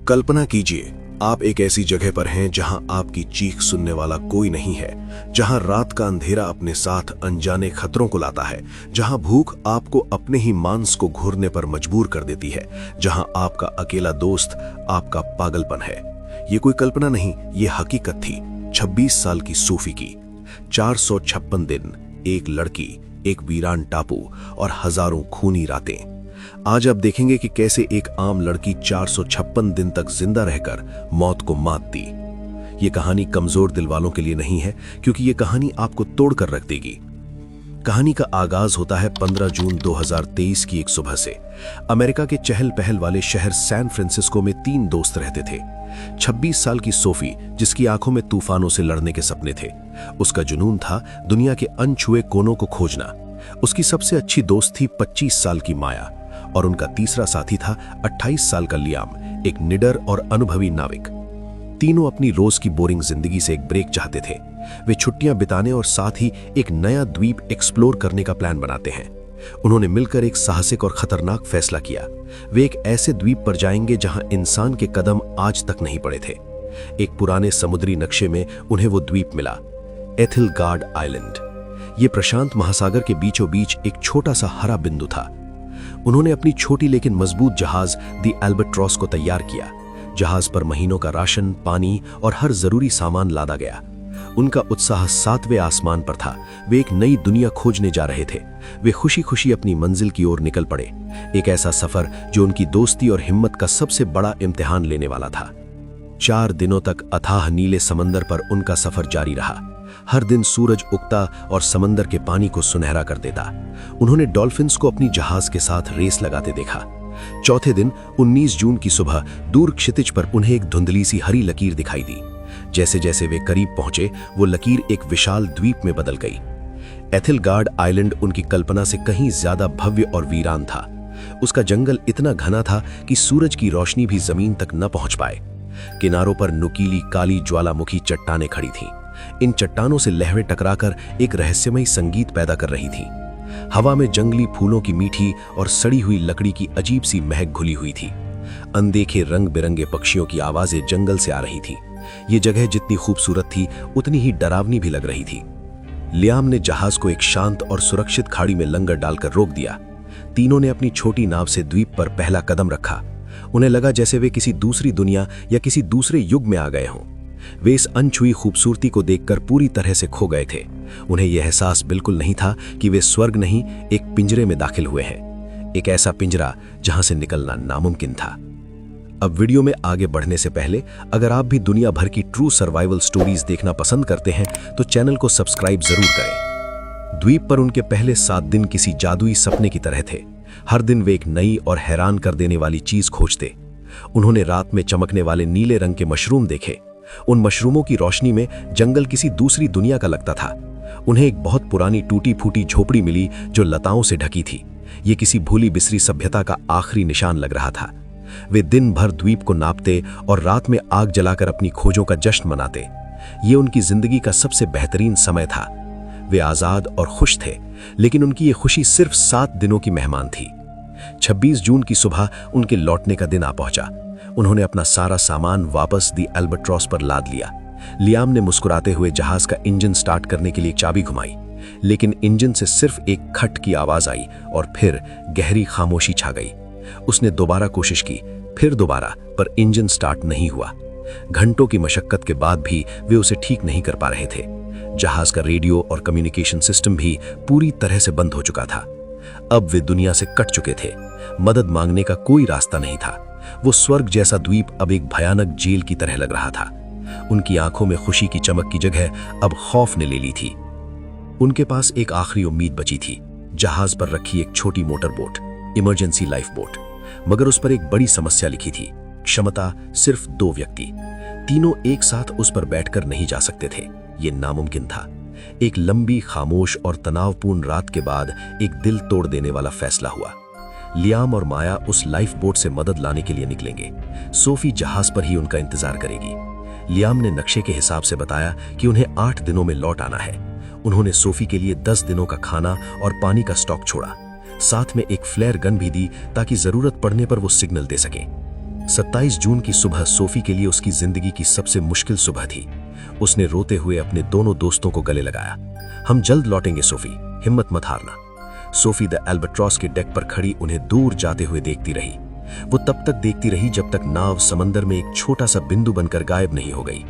कल्पना कीजिए, आप एक ऐसी जगह पर हैं जहां आपकी चीख सुनने वाला कोई नहीं है, जहां रात का अंधेरा अपने साथ अनजाने खतरों को लाता है, जहां भूख आपको अपने ही मांस को घूरने पर मजबूर कर देती है, जहां आपका अकेला दोस्त आपका पागलपन है। ये कोई कल्पना नहीं, ये हकीकत थी 26 साल की सोफी की। 456 दिन, एक लड़की, एक वीरान टापू और हजारों खूनी रातें। आज आप देखेंगे कि कैसे एक आम लड़की 456 दिन तक जिंदा रहकर मौत को मात दी। ये कहानी कमजोर दिल वालों के लिए नहीं है, क्योंकि ये कहानी आपको तोड़कर रख देगी। कहानी का आगाज होता है 15 जून 2023 की एक सुबह से। अमेरिका के चहल पहल वाले शहर सैन फ्रांसिस्को में 3 दोस्त रहते थे। 26 साल की सोफी, जिसकी आंखों में तूफानों से लड़ने के सपने थे। उसका जुनून था दुनिया के अनछुए कोनों को खोजना। उसकी सबसे अच्छी दोस्त थी 25 साल की माया, और उनका तीसरा साथी था 28 साल का लियाम, एक निडर और अनुभवी नाविक। तीनों अपनी रोज की बोरिंग जिंदगी से एक ब्रेक चाहते थे। वे छुट्टियां बिताने और साथ ही एक नया द्वीप एक्सप्लोर करने का प्लान बनाते हैं। उन्होंने मिलकर एक साहसिक और खतरनाक फैसला किया। वे एक ऐसे द्वीप पर जाएंगे जहां इंसान के कदम आज तक नहीं पड़े थे। एक पुराने समुद्री नक्शे में उन्हें वो द्वीप मिला, एथिलगार्ड आइलैंड। ये प्रशांत महासागर के बीचों बीच एक छोटा सा हरा बिंदु था। उन्होंने अपनी छोटी लेकिन मजबूत जहाज दी एल्बाट्रॉस को तैयार किया। जहाज पर महीनों का राशन, पानी और हर जरूरी सामान लादा गया। उनका उत्साह 7वें आसमान पर था। वे एक नई दुनिया खोजने जा रहे थे। वे खुशी खुशी अपनी मंजिल की ओर निकल पड़े। एक ऐसा सफर जो उनकी दोस्ती और हिम्मत का सबसे बड़ा इम्तिहान लेने वाला था। 4 दिनों तक अथाह नीले समंदर पर उनका सफर जारी रहा। हर दिन सूरज उगता और समंदर के पानी को सुनहरा कर देता। उन्होंने डॉल्फिन्स को अपनी जहाज के साथ रेस लगाते देखा। चौथे दिन 19 जून की सुबह दूर क्षितिज पर उन्हें एक धुंधली सी हरी लकीर दिखाई दी। जैसे जैसे वे करीब पहुंचे, वो लकीर एक विशाल द्वीप में बदल गई। एथिलगार्ड आइलैंड उनकी कल्पना से कहीं ज्यादा भव्य और वीरान था। उसका जंगल इतना घना था कि सूरज की रोशनी भी जमीन तक न पहुंच पाए। किनारों पर नुकीली काली ज्वालामुखी चट्टानें खड़ी थीं। इन चट्टानों से लहरें टकराकर एक रहस्यमयी संगीत पैदा कर रही थीं। हवा में जंगली फूलों की मीठी और सड़ी हुई लकड़ी की अजीब सी महक घुली हुई थी। अनदेखे रंग बिरंगे पक्षियों की आवाजें जंगल से आ रही थी। ये जगह जितनी खूबसूरत थी, उतनी ही डरावनी भी लग रही थी। लियाम ने जहाज को एक शांत और सुरक्षित खाड़ी में लंगर डालकर रोक दिया। तीनों ने अपनी छोटी नाव से द्वीप पर पहला कदम रखा। उन्हें लगा जैसे वे किसी दूसरी दुनिया या किसी दूसरे युग में आ गए हों। वे इस अनछुई खूबसूरती को देखकर पूरी तरह से खो गए थे। उन्हें यह एहसास बिल्कुल नहीं था कि वे स्वर्ग नहीं, एक पिंजरे में दाखिल हुए हैं। एक ऐसा पिंजरा जहां से निकलना नामुमकिन था। अब वीडियो में आगे बढ़ने से पहले, अगर आप भी दुनिया भर की ट्रू सर्वाइवल स्टोरीज देखना पसंद करते हैं तो चैनल को सब्सक्राइब जरूर करें। द्वीप पर उनके पहले 7 दिन किसी जादुई सपने की तरह थे। हर दिन वे एक नई और हैरान कर देने वाली चीज खोजते। उन्होंने रात में चमकने वाले नीले रंग के मशरूम देखे। उन मशरूमों की रोशनी में जंगल किसी दूसरी दुनिया का लगता था। उन्हें एक बहुत पुरानी टूटी फूटी झोपड़ी मिली जो लताओं से ढकी थी। ये किसी भूली बिसरी सभ्यता का आखिरी निशान लग रहा था। वे दिन भर द्वीप को नापते और रात में आग जलाकर अपनी खोजों का जश्न मनाते। ये उनकी जिंदगी का सबसे बेहतरीन समय था। वे आजाद और खुश थे, लेकिन उनकी ये खुशी सिर्फ 7 दिनों की मेहमान थी। 26 जून की सुबह उनके लौटने का दिन आ पहुंचा। उन्होंने अपना सारा सामान वापस दी एल्बाट्रॉस पर लाद लिया। लियाम ने मुस्कुराते हुए जहाज का इंजन स्टार्ट करने के लिए चाबी घुमाई, लेकिन इंजन से सिर्फ एक खट की आवाज आई और फिर गहरी खामोशी छा गई। उसने दोबारा कोशिश की, फिर दोबारा, पर इंजन स्टार्ट नहीं हुआ। घंटों की मशक्कत के बाद भी वे उसे ठीक नहीं कर पा रहे थे। जहाज का रेडियो और कम्युनिकेशन सिस्टम भी पूरी तरह से बंद हो चुका था। अब वे दुनिया से कट चुके थे। मदद मांगने का कोई रास्ता नहीं था। वो स्वर्ग जैसा द्वीप अब एक भयानक जेल की तरह लग रहा था। उनकी आंखों में खुशी की चमक की जगह अब खौफ ने ले ली थी। उनके पास एक आखिरी उम्मीद बची थी, जहाज पर रखी एक छोटी motor boat, emergency life boat. मगर उस पर एक बड़ी समस्या लिखी थी, क्षमता सिर्फ 2 व्यक्ति। तीनों एक साथ उस पर बैठकर नहीं जा सकते थे। ये नामुमकिन था। एक लंबी, खामोश और तनावपूर्ण रात के बाद एक दिल तोड़ देने वाला फैसला हुआ। लियाम और माया उस लाइफ बोट से मदद लाने के लिए निकलेंगे। सोफी जहाज पर ही उनका इंतजार करेगी। लियाम ने नक्शे के हिसाब से बताया कि उन्हें 8 दिनों में लौट आना है। उन्होंने सोफी के लिए 10 दिनों का खाना और पानी का स्टॉक छोड़ा। साथ में एक फ्लेयर गन भी दी ताकि जरूरत पड़ने पर वो सिग्नल दे सके। 27 जून की सुबह सोफी के लिए उसकी जिंदगी की सबसे मुश्किल सुबह थी। उसने रोते हुए अपने दोनों दोस्तों को गले लगाया। हम जल्द लौटेंगे सोफी, हिम्मत मत हारना। सोफी द एल्बाट्रॉस के डेक पर खड़ी उन्हें दूर जाते हुए देखती रही। वो तब तक देखती रही जब तक नाव समंदर में एक छोटा सा बिंदु बनकर गायब नहीं हो गई।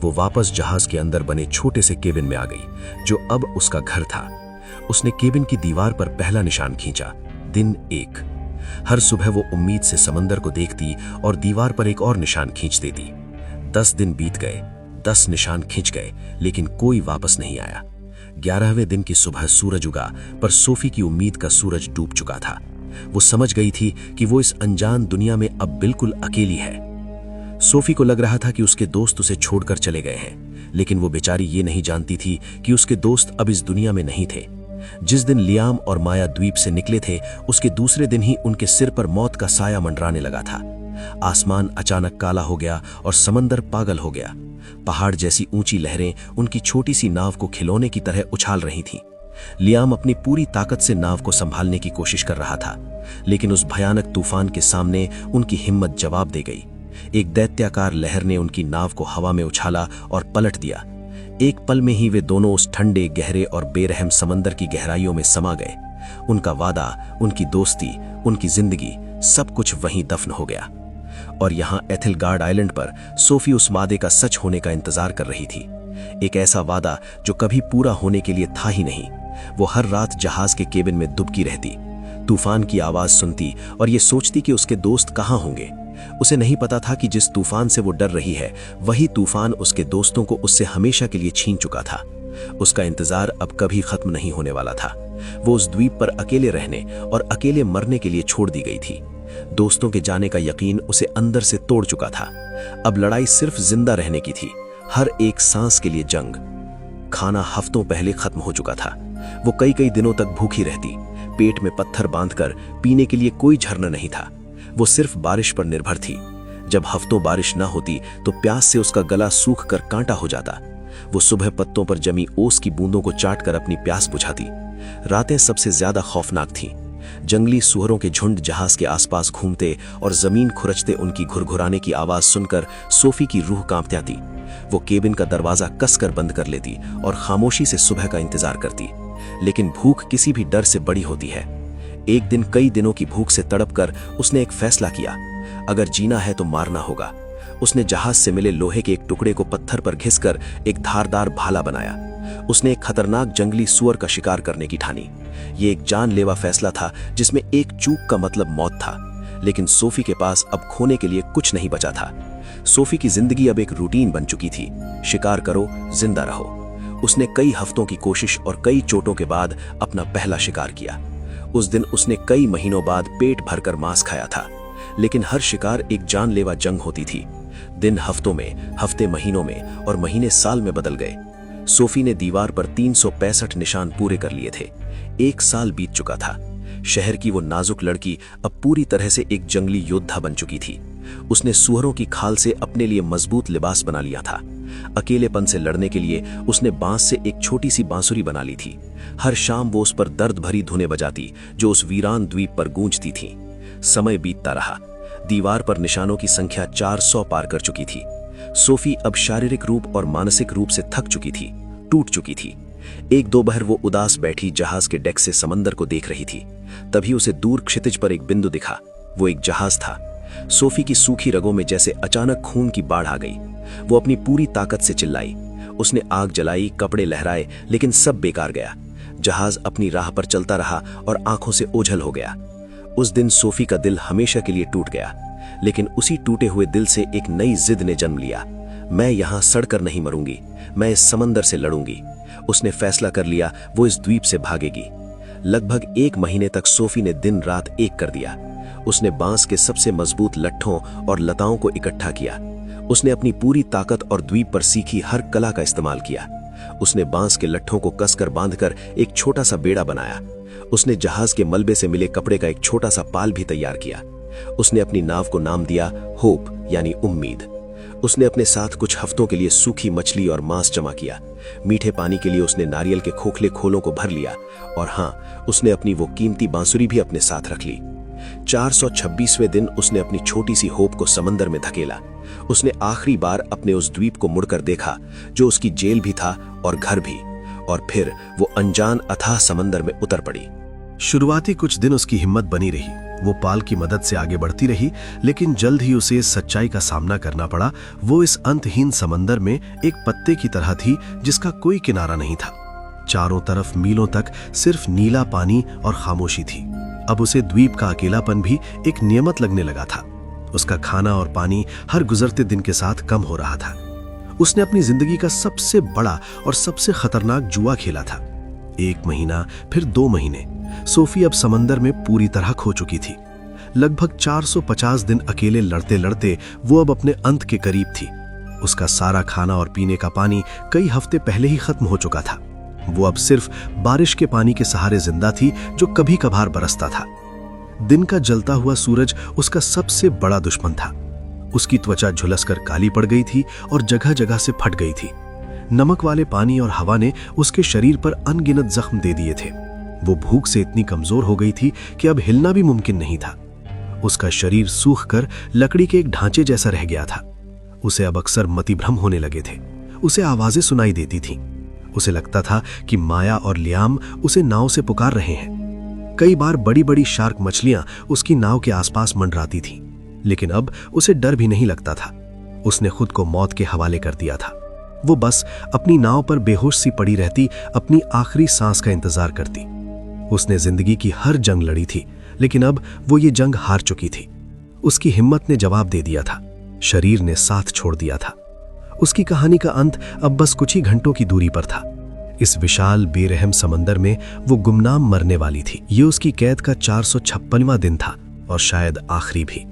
वो वापस जहाज के अंदर बने छोटे से केबिन में आ गई, जो अब उसका घर था। उसने केबिन की दीवार पर पहला निशान खींचा, दिन 1। हर सुबह वो उम्मीद से समंदर को देखती और दीवार पर एक और निशान खींच देती। 10 दिन बीत गए, 10 निशान खींच गए, लेकिन कोई वापस नहीं आया। 11वें दिन की सुबह सूरज उगा, पर सोफी की उम्मीद का सूरज डूब चुका था। वो समझ गई थी कि वो इस अनजान दुनिया में अब बिल्कुल अकेली है। सोफी को लग रहा था कि उसके दोस्त उसे छोड़कर चले गए हैं, लेकिन वो बेचारी ये नहीं जानती थी कि उसके दोस्त अब इस दुनिया में नहीं थे। जिस दिन लियाम और माया द्वीप से निकले थे, उसके दूसरे दिन ही उनके सिर पर मौत का साया मंडराने लगा था। आसमान अचानक काला हो गया और समंदर पागल हो गया। पहाड़ जैसी ऊंची लहरें उनकी छोटी सी नाव को खिलौने की तरह उछाल रही थीं। लियाम अपनी पूरी ताकत से नाव को संभालने की कोशिश कर रहा था, लेकिन उस भयानक तूफान के सामने उनकी हिम्मत जवाब दे गई। एक दैत्याकार लहर ने उनकी नाव को हवा में उछाला और पलट दिया। एक पल में ही वे दोनों उस ठंडे, गहरे और बेरहम समंदर की गहराइयों में समा गए। उनका वादा, उनकी दोस्ती, उनकी जिंदगी, सब कुछ वहीं दफन हो गया। और यहाँ एथिलगार्ड आइलैंड पर सोफी उस वादे का सच होने का इंतजार कर रही थी। एक ऐसा वादा जो कभी पूरा होने के लिए था ही नहीं। वो हर रात जहाज के केबिन में दुबकी रहती, तूफान की आवाज सुनती और ये सोचती कि उसके दोस्त कहाँ होंगे। उसे नहीं पता था कि जिस तूफान से वो डर रही है, वही तूफान उसके दोस्तों को उससे हमेशा के लिए छीन चुका था। उसका इंतजार अब कभी खत्म नहीं होने वाला था। वो उस द्वीप पर अकेले रहने और अकेले मरने के लिए छोड़ दी गई थी। दोस्तों के जाने का यकीन उसे अंदर से तोड़ चुका था। अब लड़ाई सिर्फ जिंदा रहने की थी, हर एक सांस के लिए जंग। खाना हफ्तों पहले खत्म हो चुका था। वो कई दिनों तक भूखी रहती, पेट में पत्थर बांधकर। पीने के लिए कोई झरना नहीं था। वो सिर्फ बारिश पर निर्भर थी। जब हफ्तों बारिश न होती तो प्यास से उसका गला सूख कर कांटा हो जाता। वो सुबह पत्तों पर जमी ओस की बूंदों को चाटकर अपनी प्यास बुझाती। रातें सबसे ज्यादा खौफनाक थीं। जंगली सूअरों के झुंड जहाज के आसपास घूमते और जमीन खुरचते उनकी घुरघुराने की आवाज सुनकर सोफी की रूह कांपती थी। वो केबिन का दरवाजा कसकर बंद कर लेती और खामोशी से सुबह का इंतजार करती। लेकिन भूख किसी भी डर से बड़ी होती है। एक दिन कई दिनों की भूख से तड़पकर उसने एक फैसला किया, अगर जीना है तो मारना होगा। उसने जहाज से मिले लोहे के एक टुकड़े को पत्थर पर घिसकर एक धारदार भाला बनाया। उसने एक खतरनाक जंगली सूअर का शिकार करने की ठानी। ये एक जानलेवा फैसला था जिसमें एक चूक का मतलब मौत था। लेकिन सोफी के पास अब खोने के लिए कुछ नहीं बचा था। सोफी की जिंदगी अब एक रूटीन बन चुकी थी, शिकार करो, जिंदा रहो। उसने कई हफ्तों की कोशिश और कई चोटों के बाद अपना पहला शिकार किया। उस दिन उसने कई महीनों बाद पेट भरकर मांस खाया था। लेकिन हर शिकार एक जानलेवा जंग होती थी। दिन हफ्तों में, हफ्ते महीनों में और महीने साल में बदल गए। सोफी ने दीवार पर 365 निशान पूरे कर लिए थे। 1 साल बीत चुका था। शहर की वो नाजुक लड़की अब पूरी तरह से एक जंगली योद्धा बन चुकी थी। उसने सूअरों की खाल से अपने लिए मजबूत लिबास बना लिया था। अकेलेपन से लड़ने के लिए उसने बांस से एक छोटी सी बांसुरी बना ली थी। हर शाम वो उस पर दर्द भरी धुनें बजाती जो उस वीरान द्वीप पर गूंजती थी। समय बीतता रहा। दीवार पर निशानों की संख्या 400 पार कर चुकी थी। सोफी अब शारीरिक रूप और मानसिक रूप से थक चुकी थी, टूट चुकी थी। एक दोपहर वो उदास बैठी जहाज के डेक से समंदर को देख रही थी। तभी उसे दूर क्षितिज पर एक बिंदु दिखा। वो एक जहाज था। सोफी की सूखी रगों में जैसे अचानक खून की बाढ़ आ गई। वो अपनी पूरी ताकत से चिल्लाई। उसने आग जलाई, कपड़े लहराए, लेकिन सब बेकार गया। जहाज अपनी राह पर चलता रहा और आंखों से ओझल हो गया। उस दिन सोफी का दिल हमेशा के लिए टूट गया। लेकिन उसी टूटे हुए दिल से एक नई जिद ने जन्म लिया। मैं यहां सड़कर नहीं मरूंगी, मैं इस समंदर से लड़ूंगी। उसने फैसला कर लिया, वो इस द्वीप से भागेगी। लगभग 1 महीने तक सोफी ने दिन रात एक कर दिया। उसने बांस के सबसे मजबूत लट्ठों और लताओं को इकट्ठा किया। उसने अपनी पूरी ताकत और द्वीप पर सीखी हर कला का इस्तेमाल किया। उसने बांस के लट्ठों को कसकर बांधकर एक छोटा सा बेड़ा बनाया। उसने जहाज के मलबे से मिले कपड़े का एक छोटा सा पाल भी तैयार किया। उसने अपनी नाव को नाम दिया होप, यानी उम्मीद। उसने अपने साथ कुछ हफ्तों के लिए सूखी मछली और मांस जमा किया। मीठे पानी के लिए उसने नारियल के खोखले खोलों को भर लिया। और हाँ, उसने अपनी वो कीमती बांसुरी भी अपने साथ रख ली। 426वें दिन उसने अपनी छोटी सी होप को समंदर में धकेला। उसने आखिरी बार अपने उस द्वीप को मुड़कर देखा जो उसकी जेल भी था और घर भी, और फिर वो अनजान अथाह समंदर में उतर पड़ी। शुरुआती कुछ दिन उसकी हिम्मत बनी रही, वो पाल की मदद से आगे बढ़ती रही, लेकिन जल्द ही उसे इस सच्चाई का सामना करना पड़ा। वो इस अंतहीन समंदर में एक पत्ते की तरह थी जिसका कोई किनारा नहीं था। चारों तरफ मीलों तक सिर्फ नीला पानी और खामोशी थी। अब उसे द्वीप का अकेलापन भी एक नियमत लगने लगा था। उसका खाना और पानी हर गुजरते दिन के साथ कम हो रहा था। उसने अपनी जिंदगी का सबसे बड़ा और सबसे खतरनाक जुआ खेला था। 1 महीना, फिर 2 महीने। सोफी अब समंदर में पूरी तरह खो चुकी थी। लगभग 450 दिन अकेले लड़ते लड़ते वो अब अपने अंत के करीब थी। उसका सारा खाना और पीने का पानी कई हफ्ते पहले ही खत्म हो चुका था। वो अब सिर्फ बारिश के पानी के सहारे जिंदा थी जो कभी कभार बरसता था। दिन का जलता हुआ सूरज उसका सबसे बड़ा दुश्मन था। उसकी त्वचा झुलसकर काली पड़ गई थी और जगह जगह से फट गई थी। नमक वाले पानी और हवा ने उसके शरीर पर अनगिनत जख्म दे दिए थे। वो भूख से इतनी कमजोर हो गई थी कि अब हिलना भी मुमकिन नहीं था। उसका शरीर सूखकर लकड़ी के एक ढांचे जैसा रह गया था। उसे अब अक्सर मतिभ्रम होने लगे थे। उसे आवाजें सुनाई देती थीं। उसे लगता था कि माया और लियाम उसे नाव से पुकार रहे हैं। कई बार बड़ी बड़ी शार्क मछलियां उसकी नाव के आसपास मंडराती थीं, लेकिन अब उसे डर भी नहीं लगता था। उसने खुद को मौत के हवाले कर दिया था। वो बस अपनी नाव पर बेहोश सी पड़ी रहती, अपनी आखिरी सांस का इंतजार करती। उसने जिंदगी की हर जंग लड़ी थी, लेकिन अब वो ये जंग हार चुकी थी। उसकी हिम्मत ने जवाब दे दिया था, शरीर ने साथ छोड़ दिया था। उसकी कहानी का अंत अब बस कुछ ही घंटों की दूरी पर था। इस विशाल बेरहम समंदर में वो गुमनाम मरने वाली थी। ये उसकी कैद का 456वां दिन था और शायद आखिरी भी।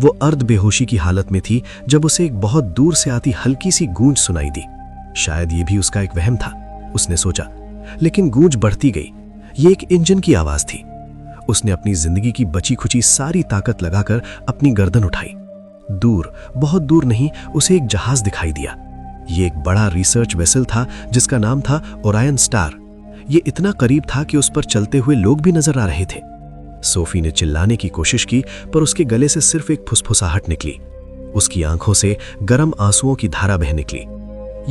वो अर्ध बेहोशी की हालत में थी जब उसे एक बहुत दूर से आती हल्की सी गूंज सुनाई दी। शायद ये भी उसका एक वहम था, उसने सोचा। लेकिन गूंज बढ़ती गई। ये एक इंजन की आवाज थी। उसने अपनी जिंदगी की बची खुची सारी ताकत लगाकर अपनी गर्दन उठाई। दूर, बहुत दूर नहीं, उसे एक जहाज दिखाई दिया। ये एक बड़ा रिसर्च वेसल था जिसका नाम था ओरायन स्टार। ये इतना करीब था कि उस पर चलते हुए लोग भी नजर आ रहे थे। सोफी ने चिल्लाने की कोशिश की, पर उसके गले से सिर्फ एक फुसफुसाहट निकली। उसकी आंखों से गर्म आंसुओं की धारा बह निकली।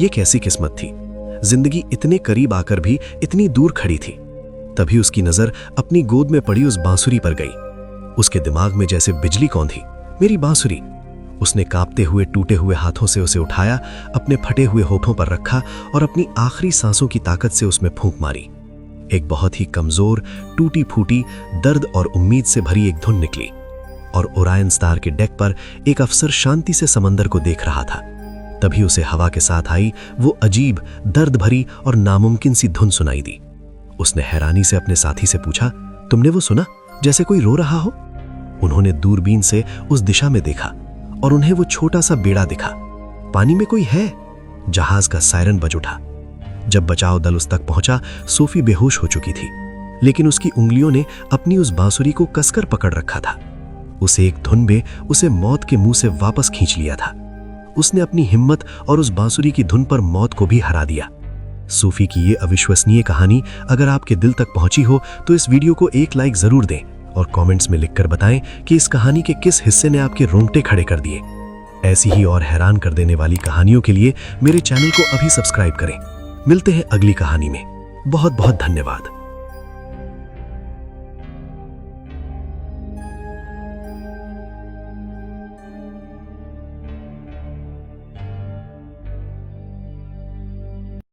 ये कैसी किस्मत थी, जिंदगी इतने करीब आकर भी इतनी दूर खड़ी थी। तभी उसकी नजर अपनी गोद में पड़ी उस बांसुरी पर गई। उसके दिमाग में जैसे बिजली कौंधी। मेरी बांसुरी। उसने कांपते हुए टूटे हुए हाथों से उसे उठाया, अपने फटे हुए होठों पर रखा और अपनी आखिरी सांसों की ताकत से उसमें फूंक मारी। एक बहुत ही कमजोर, टूटी फूटी, दर्द और उम्मीद से भरी एक धुन निकली और ओरायन स्टार के डेक पर एक अफसर शांति से समंदर को देख रहा था। तभी उसे हवा के साथ आई वो अजीब, दर्द भरी और नामुमकिन सी धुन सुनाई दी। उसने हैरानी से अपने साथी से पूछा, तुमने वो सुना जैसे कोई रो रहा हो? उन्होंने दूरबीन से उस दिशा में देखा और उन्हें वो छोटा सा बेड़ा दिखा। पानी में कोई है। जहाज का सायरन बज उठा। जब बचाव दल उस तक पहुंचा, सोफी बेहोश हो चुकी थी, लेकिन उसकी उंगलियों ने अपनी उस बांसुरी को कसकर पकड़ रखा था। उसे एक धुन में उसे मौत के मुंह से वापस खींच लिया था। उसने अपनी हिम्मत और उस बांसुरी की धुन पर मौत को भी हरा दिया। सोफी की ये अविश्वसनीय कहानी अगर आपके दिल तक पहुंची हो तो इस वीडियो को एक लाइक जरूर दें और कमेंट्स में लिखकर बताएं कि इस कहानी के किस हिस्से ने आपके रोंगटे खड़े कर दिए। ऐसी ही और हैरान कर देने वाली कहानियों के लिए मेरे चैनल को अभी सब्सक्राइब करें। मिलते हैं अगली कहानी में। बहुत बहुत धन्यवाद।